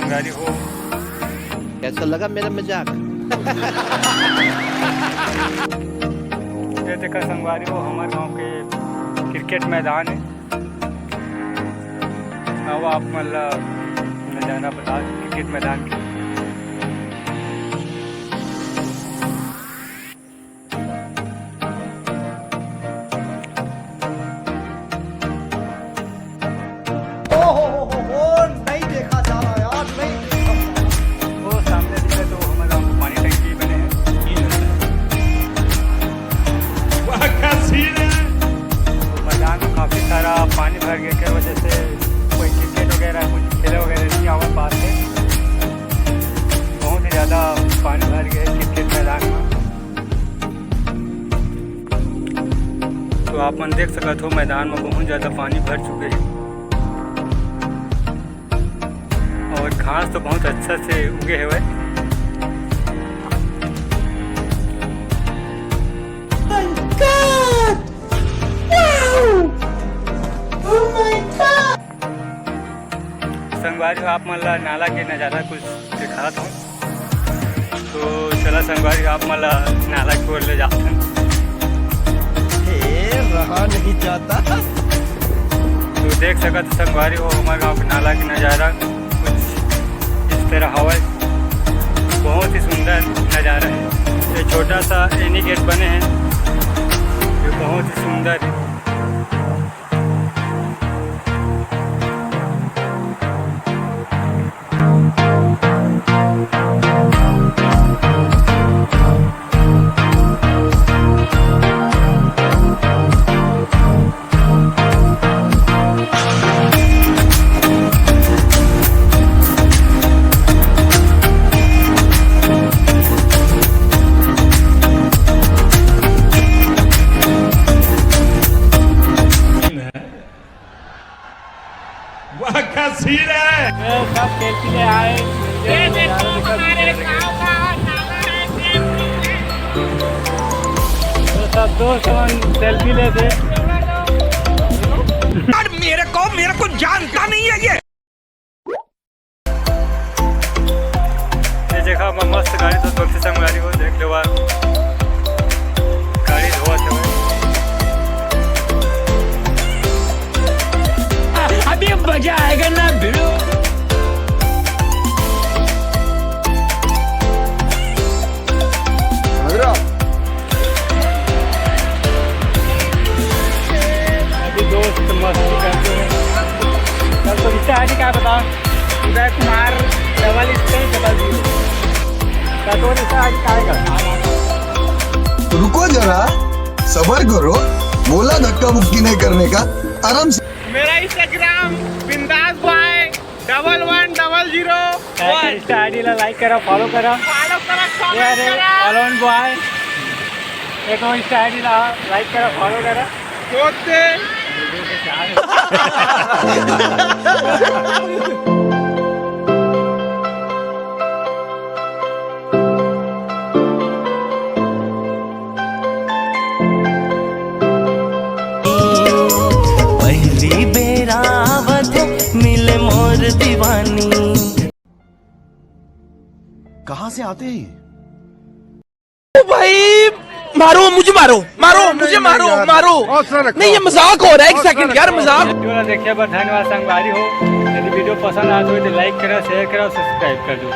संगवारी हो। कैसा लगा मेरा मजाक? ये देखा संगवारी हो, हमारे गांव के क्रिकेट मैदान है। अब आप मतलब नज़ारा बता क्रिकेट मैदान की। नहीं देखा जा रहा यार, नहीं देखा। वो सामने दिखे तो हमारे गाँव में पानी टंकी बने हैं। तो मैदान में काफ़ी सारा पानी भर गया की वजह से कोई क्रिकेट वगैरह कुछ खेले वगैरह नहीं हमारे पास है। बहुत ही ज़्यादा पानी भर गया है क्रिकेट मैदान में। तो आप मन देख सकते हो मैदान में बहुत ज़्यादा पानी भर चुके हैं और घास तो बहुत अच्छा से उगे हुए। संगवारी आप मतलब नाला के नज़ारा कुछ दिखा था तो चला संगवारी आप मतलब नाला की ओर ले जाते हैं। रहा नहीं जाता। तो देख सका तो संगवारी हो हमारे गाँव के नाला की नज़ारा कुछ इस तरह हवा। बहुत ही सुंदर नज़ारा है। ये छोटा सा एनी गेट बने हैं जो बहुत ही सुंदर है। सब खेलते लिए आए। ये देखो हमारे गांव का नाला है। तो सब दोस्त सेल्फी लेते। मेरे को जानता नहीं है ये जगह में मस्त गाड़ी तो सबसे संगवारी हो देख लो गाड़ी धोआ थे। अभी मजा आएगा ना भिड़ो। अभी दोस्त मस्ती करते हैं। कल तो इससे आज क्या बता Uday Kumar double space double zero तो इससे आज क्या आएगा। रुको जरा सबर करो, बोला धक्का मुक्की नहीं करने का, आराम से। मेरा इंस्टाग्राम बिंदास बॉय 1100। इंस्टा आईडी ला लाइक करा फॉलो करा फॉलो बॉय एक इंस्टा आईडी ला लाइक करा फॉलो करा। पहली बेरावत मिले मोर दीवानी। कहाँ से आते हैं? भाई मारो मुझे, मारो मुझे, मारो नहीं ये मजाक हो रहा है। एक सेकंड यार, मजाक। वीडियो देखिए, धन्यवाद संगवारी हो। यदि वीडियो पसंद आए तो लाइक करो, शेयर करो, सब्सक्राइब कर दो।